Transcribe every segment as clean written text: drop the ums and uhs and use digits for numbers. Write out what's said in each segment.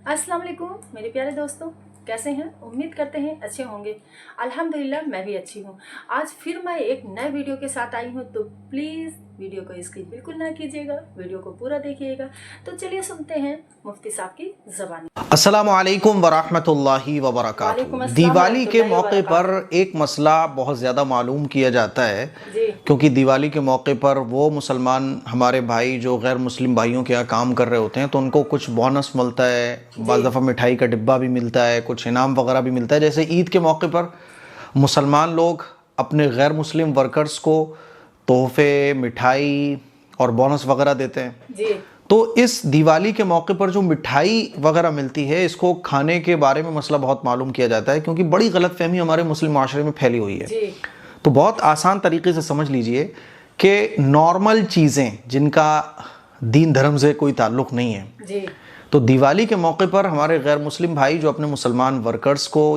अस्सलाम वालेकुम मेरे प्यारे दोस्तों, कैसे हैं? उम्मीद करते हैं अच्छे होंगे। अल्हम्दुलिल्लाह मैं भी अच्छी हूँ। आज फिर मैं एक नए वीडियो के साथ आई हूँ, तो प्लीज़ वीडियो को स्किप बिल्कुल ना कीजिएगा, वीडियो को पूरा देखिएगा। तो चलिए सुनते हैं मुफ्ती साहब की ज़बानी। अस्सलामु अलैकुम वरहमतुल्लाहि वबरकातुहू। दिवाली के मौके पर एक मसला बहुत ज़्यादा मालूम किया जाता है, क्योंकि दिवाली के मौके पर वो मुसलमान हमारे भाई जो गैर मुस्लिम भाइयों के यहाँ काम कर रहे होते हैं, तो उनको कुछ बोनस मिलता है, बाज़ दफ़ा मिठाई का डिब्बा भी मिलता है, कुछ इनाम वगैरह भी मिलता है। जैसे ईद के मौके पर मुसलमान लोग अपने गैर मुस्लिम वर्कर्स को तोहफे, मिठाई और बोनस वगैरह देते हैं। तो इस दिवाली के मौके पर जो मिठाई वगैरह मिलती है, इसको खाने के बारे में मसला बहुत मालूम किया जाता है, क्योंकि बड़ी गलतफहमी हमारे मुस्लिम माशरे में फैली हुई है। तो बहुत आसान तरीके से समझ लीजिए कि नॉर्मल चीज़ें जिनका दीन धर्म से कोई ताल्लुक़ नहीं है, तो दिवाली के मौके पर हमारे गैर मुस्लिम भाई जो अपने मुसलमान वर्कर्स को,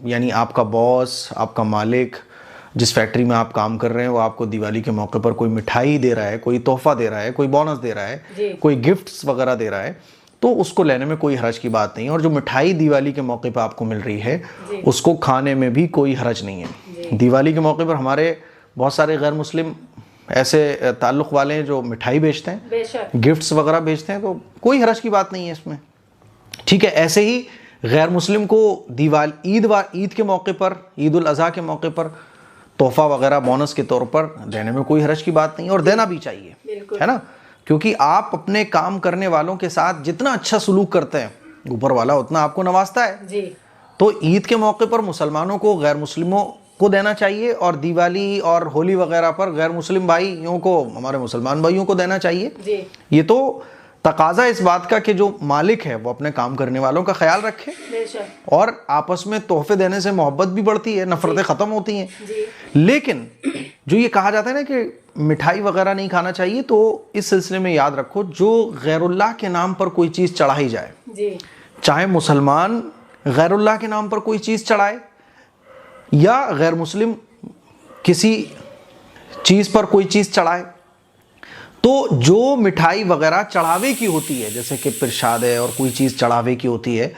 यानी आपका बॉस, आपका मालिक, जिस फैक्ट्री में आप काम कर रहे हैं, वो आपको दिवाली के मौके पर कोई मिठाई दे रहा है, कोई तोहफा दे रहा है, कोई बोनस दे रहा है, कोई गिफ्ट्स वगैरह दे रहा है, तो उसको लेने में कोई हरज की बात नहीं है। और जो मिठाई दिवाली के मौके पर आपको मिल रही है, उसको खाने में भी कोई हरज नहीं है। दिवाली के मौके पर हमारे बहुत सारे गैर मुस्लिम ऐसे ताल्लुक़ वाले हैं जो मिठाई बेचते हैं, गिफ्ट्स वगैरह बेचते हैं, तो कोई हरज की बात नहीं है इसमें। ठीक है, ऐसे ही गैर मुस्लिम को ईद के मौके पर, ईद उल अज़हा के मौके पर तोहफा वगैरह बोनस के तौर पर देने में कोई हरज की बात नहीं, और देना भी चाहिए, है ना, क्योंकि आप अपने काम करने वालों के साथ जितना अच्छा सलूक करते हैं, ऊपर वाला उतना आपको नवाजता है। तो ईद के मौके पर मुसलमानों को गैर मुस्लिमों को देना चाहिए, और दिवाली और होली वगैरह पर गैर मुस्लिम भाइयों को, हमारे मुसलमान भाइयों को देना चाहिए। ये तो तकाजा इस बात का कि जो मालिक है वो अपने काम करने वालों का ख्याल रखे, और आपस में तोहफे देने से मोहब्बत भी बढ़ती है, नफरतें ख़त्म होती हैं। लेकिन जो ये कहा जाता है ना कि मिठाई वगैरह नहीं खाना चाहिए, तो इस सिलसिले में याद रखो, जो गैरुल्लाह के नाम पर कोई चीज़ चढ़ाई जाए, चाहे मुसलमान गैरुल्लाह के नाम पर कोई चीज़ चढ़ाए या गैर मुस्लिम किसी चीज़ पर कोई चीज़ चढ़ाए, तो जो मिठाई वगैरह चढ़ावे की होती है, जैसे कि प्रसाद है और कोई चीज़ चढ़ावे की होती है,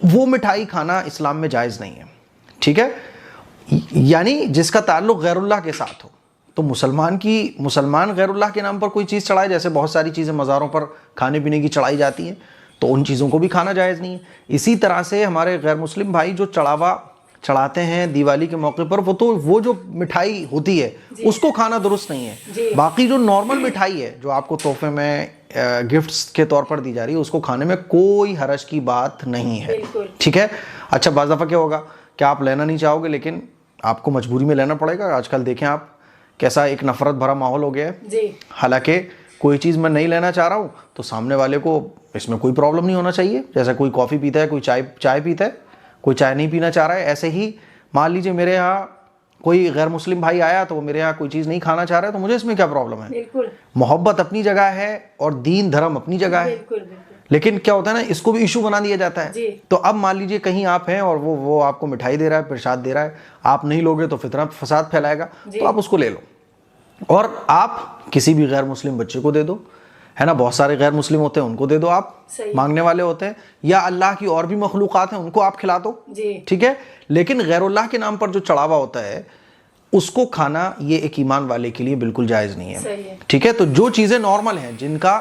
वो मिठाई खाना इस्लाम में जायज़ नहीं है। ठीक है, यानी जिसका ताल्लुक़ गैरुल्लाह के साथ हो, तो मुसलमान गैरुल्लाह के नाम पर कोई चीज़ चढ़ाए, जैसे बहुत सारी चीज़ें मज़ारों पर खाने पीने की चढ़ाई जाती हैं, तो उन चीज़ों को भी खाना जायज़ नहीं है। इसी तरह से हमारे गैर मुस्लिम भाई जो चढ़ाते हैं दिवाली के मौके पर, वो जो मिठाई होती है उसको खाना दुरुस्त नहीं है। बाकी जो नॉर्मल मिठाई है जो आपको तोहफे में गिफ्ट्स के तौर पर दी जा रही है, उसको खाने में कोई हरज की बात नहीं है। ठीक है। अच्छा, बाज़ दफ़ा क्या होगा कि आप लेना नहीं चाहोगे, लेकिन आपको मजबूरी में लेना पड़ेगा। आजकल देखें आप कैसा एक नफ़रत भरा माहौल हो गया है। हालांकि कोई चीज़ मैं नहीं लेना चाह रहा हूँ, तो सामने वाले को इसमें कोई प्रॉब्लम नहीं होना चाहिए। जैसा कोई कॉफ़ी पीता है, कोई चाय पीता है, कोई चाय नहीं पीना चाह रहा है, ऐसे ही मान लीजिए मेरे यहाँ कोई गैर मुस्लिम भाई आया, तो वो मेरे यहाँ कोई चीज़ नहीं खाना चाह रहा है, तो मुझे इसमें क्या प्रॉब्लम है। मोहब्बत अपनी जगह है और दीन धर्म अपनी जगह है। लेकिन क्या होता है ना, इसको भी इशू बना दिया जाता है। तो अब मान लीजिए कहीं आप हैं और वो आपको मिठाई दे रहा है, प्रसाद दे रहा है, आप नहीं लोगे तो फितना फसाद फैलाएगा, तो आप उसको ले लो, और आप किसी भी गैर मुस्लिम बच्चे को दे दो, है ना। बहुत सारे गैर मुस्लिम होते हैं, उनको दे दो, आप मांगने वाले होते हैं, या अल्लाह की और भी मखलूक़ात हैं, उनको आप खिला दो। ठीक है। लेकिन गैरुल्लाह के नाम पर जो चढ़ावा होता है, उसको खाना ये एक ईमान वाले के लिए बिल्कुल जायज़ नहीं है। ठीक है। तो जो चीज़ें नॉर्मल हैं, जिनका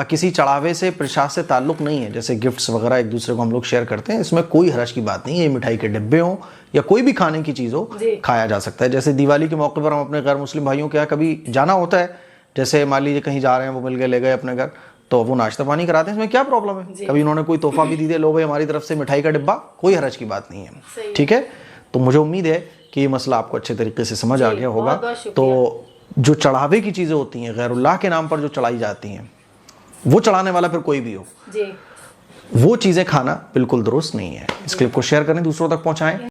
किसी चढ़ावे से, प्रसाद से ताल्लुक़ नहीं है, जैसे गिफ्ट्स वगैरह एक दूसरे को हम लोग शेयर करते हैं, इसमें कोई हरज की बात नहीं है। ये मिठाई के डिब्बे हों या कोई भी खाने की चीज़ हो, खाया जा सकता है। जैसे दिवाली के मौके पर हम अपने गैर मुस्लिम भाइयों के यहाँ कभी जाना होता है, जैसे मान लीजिए कहीं जा रहे हैं, वो मिल गए, ले गए अपने घर, तो वो नाश्ता पानी कराते हैं, इसमें क्या प्रॉब्लम है। कभी उन्होंने कोई तोहफा भी दी दे, लो भाई हमारी तरफ से मिठाई का डिब्बा, कोई हरज की बात नहीं है। ठीक है। तो मुझे उम्मीद है कि ये मसला आपको अच्छे तरीके से समझ आ गया होगा। तो जो चढ़ावे की चीज़ें होती हैं, गैरुल्लाह के नाम पर जो चढ़ाई जाती हैं, वो चढ़ाने वाला फिर कोई भी हो, वो चीज़ें खाना बिल्कुल दुरुस्त नहीं है। इस क्लिप को शेयर करें, दूसरों तक पहुँचाएँ।